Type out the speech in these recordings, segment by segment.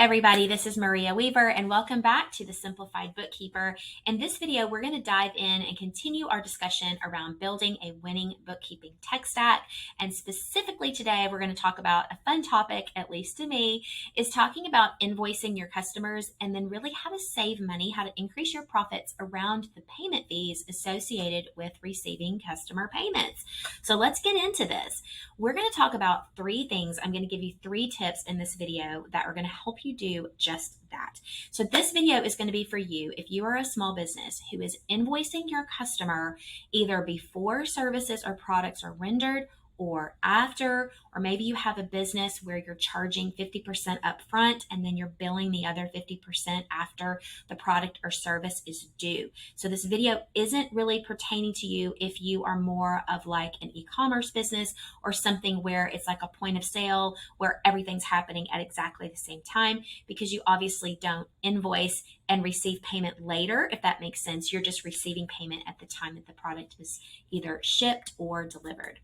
everybody, this is Maria Weaver and welcome back to the Simplified Bookkeeper. In this video, we're going to dive in and continue our discussion around building a winning bookkeeping tech stack. And specifically today, we're going to talk about a fun topic, at least to me, is talking about invoicing your customers and then really how to save money, how to increase your profits around the payment fees associated with receiving customer payments. So let's get into this. We're going to talk about three things. I'm going to give you 3 tips in this video that are going to help you do just that. So this video is going to be for you if you are a small business who is invoicing your customer either before services or products are rendered or after, or maybe you have a business where you're charging 50% upfront and then you're billing the other 50% after the product or service is due. So this video isn't really pertaining to you if you are more of like an e-commerce business or something where it's like a point of sale where everything's happening at exactly the same time, because you obviously don't invoice and receive payment later, if that makes sense. You're just receiving payment at the time that the product is either shipped or delivered.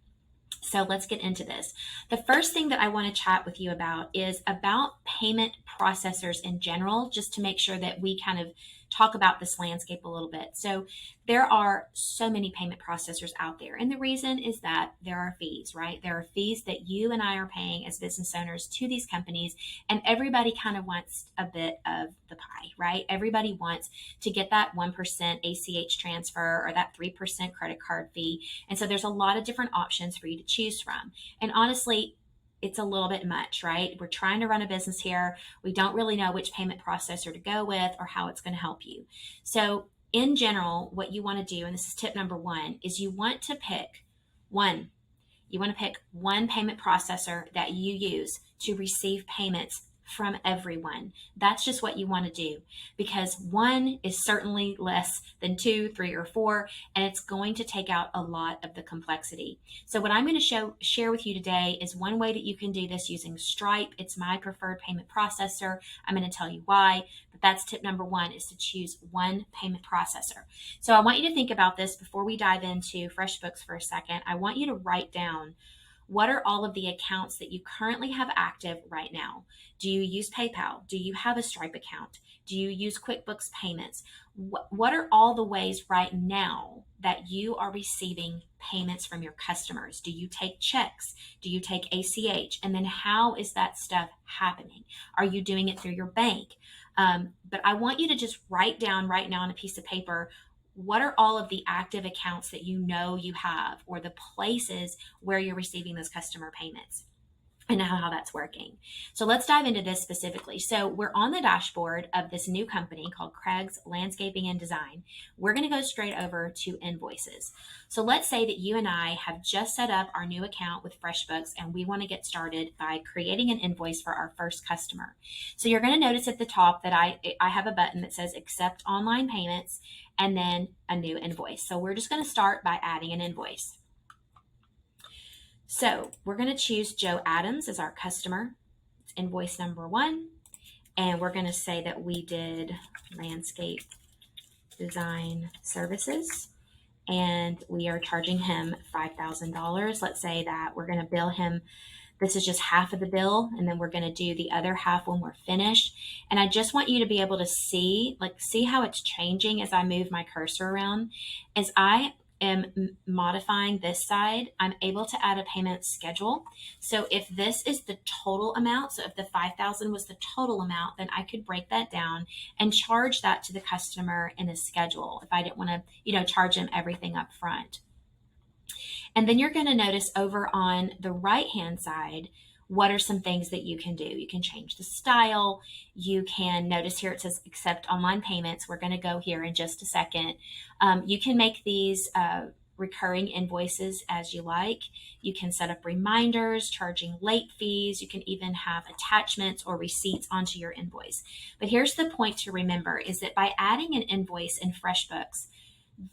So let's get into this. The first thing that I want to chat with you about is about payment processors in general, just to make sure that we kind of talk about this landscape a little bit. So there are so many payment processors out there. And the reason is that there are fees, right? There are fees that you and I are paying as business owners to these companies. And everybody kind of wants a bit of the pie, right? Everybody wants to get that 1% ACH transfer or that 3% credit card fee. And so there's a lot of different options for you to choose from. And honestly, it's a little bit much, right? We're trying to run a business here. We don't really know which payment processor to go with or how it's going to help you. So in general, what you want to do, and this is tip number 1, is you want to pick one payment processor that you use to receive payments from everyone. That's just what you want to do, because 1 is certainly less than 2, 3, or 4, and it's going to take out a lot of the complexity. So what I'm going to share with you today is one way that you can do this using Stripe. It's my preferred payment processor. I'm going to tell you why, but that's tip number 1, is to choose one payment processor. So I want you to think about this before we dive into FreshBooks for a second. I want you to write down, what are all of the accounts that you currently have active right now? Do you use PayPal? Do you have a Stripe account? Do you use QuickBooks payments? What are all the ways right now that you are receiving payments from your customers? Do you take checks? Do you take ACH? And then how is that stuff happening? Are you doing it through your bank? But I want you to just write down right now on a piece of paper, what are all of the active accounts that you know you have, or the places where you're receiving those customer payments, and how that's working. So let's dive into this specifically. So we're on the dashboard of this new company called Craig's Landscaping and Design. We're going to go straight over to invoices. So let's say that you and I have just set up our new account with FreshBooks and we want to get started by creating an invoice for our first customer. So you're going to notice at the top that I have a button that says accept online payments and then a new invoice. So we're just going to start by adding an invoice. So we're going to choose Joe Adams as our customer. It's invoice number 1. And we're going to say that we did landscape design services and we are charging him $5,000. Let's say that we're going to bill him. This is just half of the bill, and then we're going to do the other half when we're finished. And I just want you to be able to see how it's changing as I move my cursor around. As I am modifying this side, I'm able to add a payment schedule. So if this is the total amount, so if the $5,000 was the total amount, then I could break that down and charge that to the customer in a schedule if I didn't want to, charge them everything up front. And then you're going to notice over on the right-hand side, what are some things that you can do? You can change the style. You can notice here it says accept online payments. We're going to go here in just a second. You can make these recurring invoices as you like. You can set up reminders, charging late fees. You can even have attachments or receipts onto your invoice. But here's the point to remember, is that by adding an invoice in FreshBooks,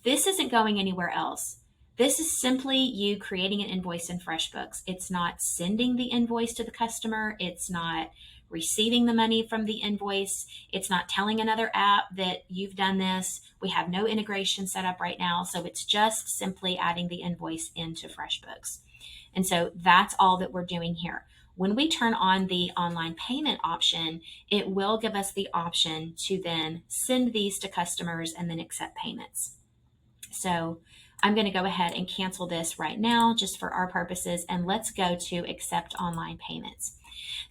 this isn't going anywhere else. This is simply you creating an invoice in FreshBooks. It's not sending the invoice to the customer. It's not receiving the money from the invoice. It's not telling another app that you've done this. We have no integration set up right now. So it's just simply adding the invoice into FreshBooks. And so that's all that we're doing here. When we turn on the online payment option, it will give us the option to then send these to customers and then accept payments. So I'm going to go ahead and cancel this right now just for our purposes, and let's go to accept online payments.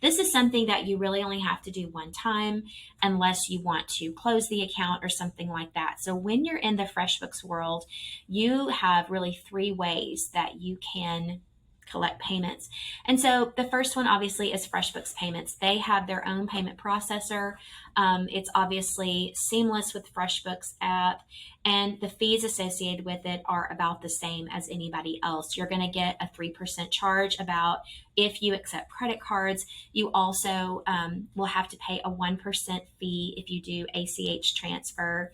This is something that you really only have to do one time unless you want to close the account or something like that. So when you're in the FreshBooks world, you have really three ways that you can collect payments. And so the first one obviously is FreshBooks Payments. They have their own payment processor. It's obviously seamless with FreshBooks app, and the fees associated with it are about the same as anybody else. You're going to get a 3% charge about if you accept credit cards. You also will have to pay a 1% fee if you do ACH transfer.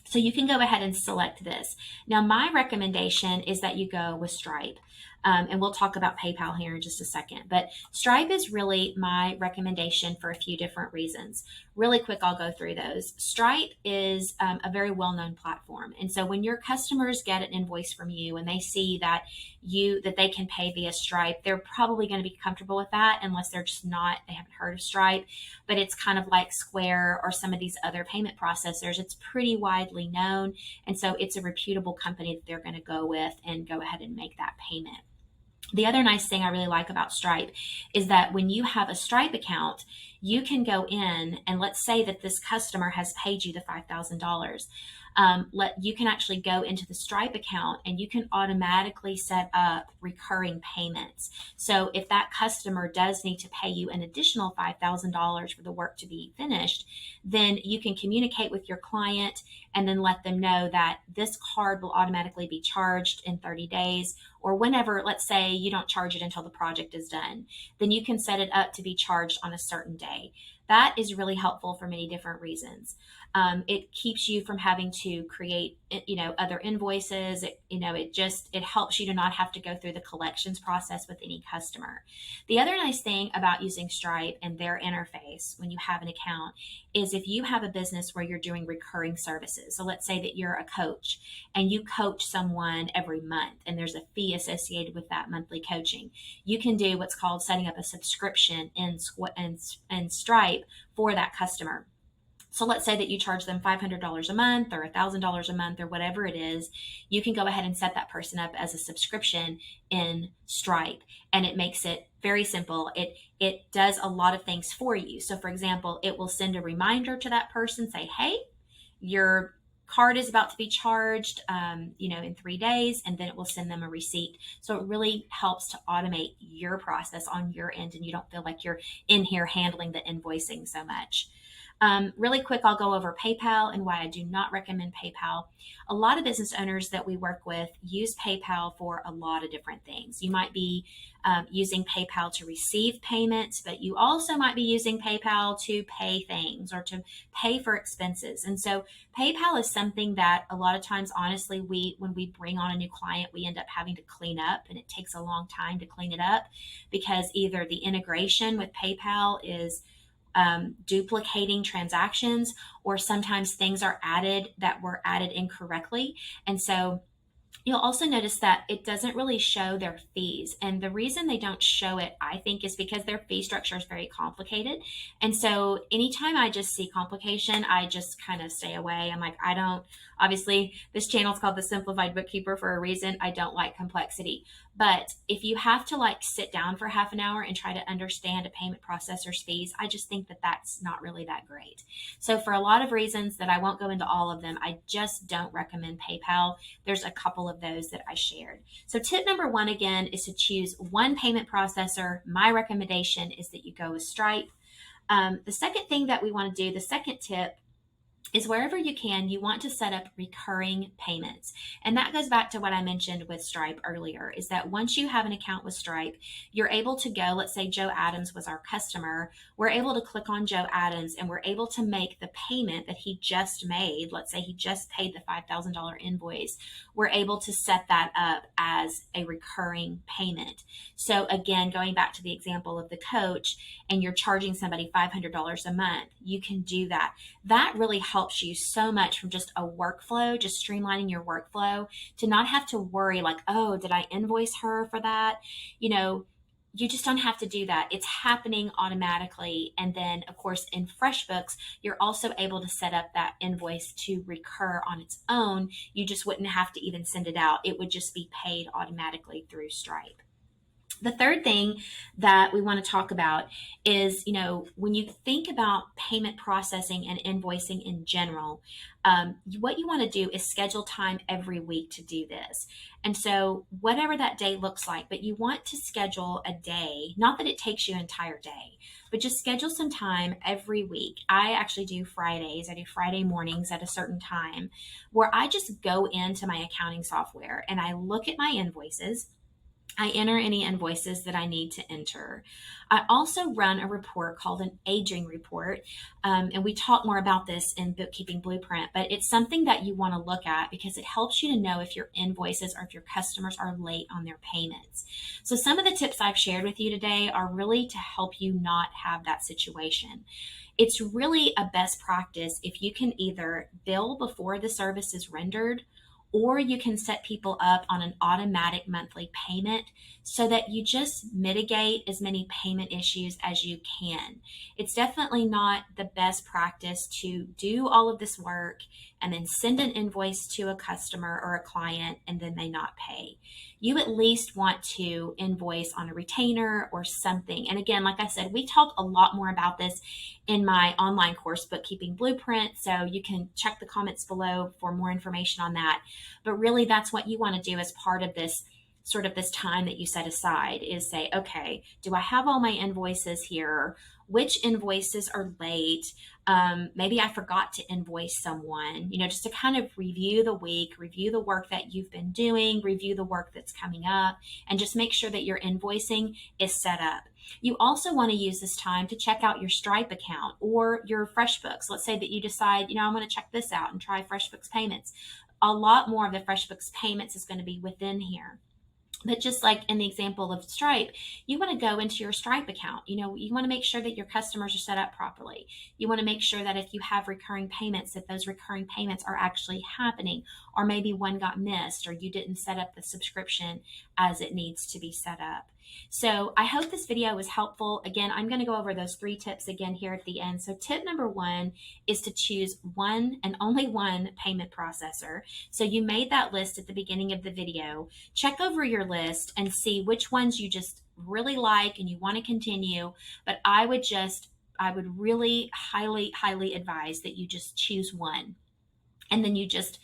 So you can go ahead and select this. Now, my recommendation is that you go with Stripe. And we'll talk about PayPal here in just a second. But Stripe is really my recommendation for a few different reasons. Really quick, I'll go through those. Stripe is a very well-known platform. And so when your customers get an invoice from you and they see that they can pay via Stripe, they're probably going to be comfortable with that unless they haven't heard of Stripe. But it's kind of like Square or some of these other payment processors. It's pretty widely known. And so it's a reputable company that they're going to go with and go ahead and make that payment. The other nice thing I really like about Stripe is that when you have a Stripe account, you can go in and let's say that this customer has paid you the $5,000. You can actually go into the Stripe account and you can automatically set up recurring payments. So if that customer does need to pay you an additional $5,000 for the work to be finished, then you can communicate with your client and then let them know that this card will automatically be charged in 30 days or whenever. Let's say you don't charge it until the project is done, then you can set it up to be charged on a certain day. That is really helpful for many different reasons. It keeps you from having to create, other invoices. It helps you to not have to go through the collections process with any customer. The other nice thing about using Stripe and their interface when you have an account is if you have a business where you're doing recurring services. So let's say that you're a coach and you coach someone every month and there's a fee associated with that monthly coaching. You can do what's called setting up a subscription in Stripe for that customer. So let's say that you charge them $500 a month or $1,000 a month or whatever it is. You can go ahead and set that person up as a subscription in Stripe, and it makes it very simple. It does a lot of things for you. So for example, it will send a reminder to that person, say, hey, your card is about to be charged, in 3 days, and then it will send them a receipt. So it really helps to automate your process on your end, and you don't feel like you're in here handling the invoicing so much. Really quick, I'll go over PayPal and why I do not recommend PayPal. A lot of business owners that we work with use PayPal for a lot of different things. You might be using PayPal to receive payments, but you also might be using PayPal to pay things or to pay for expenses. And so PayPal is something that a lot of times, honestly, when we bring on a new client, we end up having to clean up, and it takes a long time to clean it up because either the integration with PayPal is duplicating transactions, or sometimes things are added that were added incorrectly. And so you'll also notice that it doesn't really show their fees. And the reason they don't show it, I think, is because their fee structure is very complicated. And so anytime I just see complication, I just kind of stay away. I'm like, obviously this channel is called The Simplified Bookkeeper for a reason. I don't like complexity. But if you have to sit down for half an hour and try to understand a payment processor's fees, I just think that that's not really that great. So for a lot of reasons that I won't go into all of them, I just don't recommend PayPal. There's a couple of those that I shared. So tip number one, again, is to choose one payment processor. My recommendation is that you go with Stripe. The second thing that we want to do, the second tip, is wherever you can, you want to set up recurring payments. And that goes back to what I mentioned with Stripe earlier, is that once you have an account with Stripe, you're able to go, let's say Joe Adams was our customer, we're able to click on Joe Adams and we're able to make the payment that he just made. Let's say he just paid the $5,000 invoice. We're able to set that up as a recurring payment. So again, going back to the example of the coach, and you're charging somebody $500 a month, you can do that. That really helps you so much from just a workflow, just streamlining your workflow, to not have to worry oh, did I invoice her for that? you just don't have to do that. It's happening automatically. And then, of course, in FreshBooks, you're also able to set up that invoice to recur on its own. You just wouldn't have to even send it out. It would just be paid automatically through Stripe. The third thing that we want to talk about is, when you think about payment processing and invoicing in general, what you want to do is schedule time every week to do this. And so whatever that day looks like, but you want to schedule a day, not that it takes you an entire day, but just schedule some time every week. I actually do Fridays. I do Friday mornings at a certain time where I just go into my accounting software and I look at my invoices. I enter any invoices that I need to enter. I also run a report called an aging report, and we talk more about this in Bookkeeping Blueprint, but it's something that you want to look at because it helps you to know if your invoices or if your customers are late on their payments. So some of the tips I've shared with you today are really to help you not have that situation. It's really a best practice if you can either bill before the service is rendered, or you can set people up on an automatic monthly payment so that you just mitigate as many payment issues as you can. It's definitely not the best practice to do all of this work and then send an invoice to a customer or a client and then they not pay. You at least want to invoice on a retainer or something. And again, like I said, we talk a lot more about this in my online course, Bookkeeping Blueprint. So you can check the comments below for more information on that. But really, that's what you want to do as part of this sort of this time that you set aside is say, okay, do I have all my invoices here? Which invoices are late? Maybe I forgot to invoice someone, just to kind of review the week, review the work that you've been doing, review the work that's coming up, and just make sure that your invoicing is set up. You also want to use this time to check out your Stripe account or your FreshBooks. Let's say that you decide, I'm going to check this out and try FreshBooks payments. A lot more of the FreshBooks payments is going to be within here. But just like in the example of Stripe, you want to go into your Stripe account. You want to make sure that your customers are set up properly. You want to make sure that if you have recurring payments, that those recurring payments are actually happening, or maybe one got missed, or you didn't set up the subscription as it needs to be set up. So I hope this video was helpful. Again, I'm going to go over those 3 tips again here at the end. So tip number 1 is to choose one and only one payment processor. So you made that list at the beginning of the video. Check over your list and see which ones you just really like and you want to continue. But I would really highly advise that you just choose one and then you just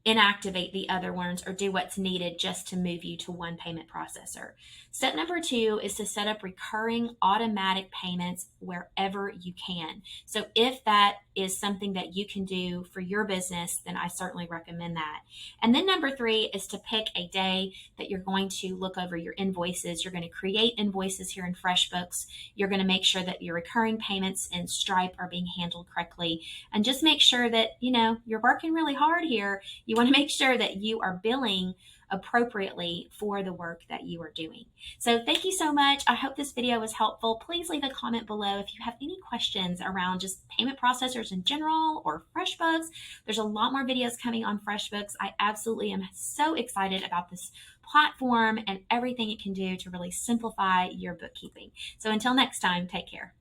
inactivate the other ones or do what's needed just to move you to one payment processor. Step number 2 is to set up recurring automatic payments wherever you can. So if that is something that you can do for your business, then I certainly recommend that. And then number 3 is to pick a day that you're going to look over your invoices. You're going to create invoices here in FreshBooks. You're going to make sure that your recurring payments in Stripe are being handled correctly. And just make sure that, you're working really hard here. You want to make sure that you are billing appropriately for the work that you are doing. So thank you so much. I hope this video was helpful. Please leave a comment below if you have any questions around just payment processors in general or FreshBooks. There's a lot more videos coming on FreshBooks. I absolutely am so excited about this platform and everything it can do to really simplify your bookkeeping. So until next time, take care.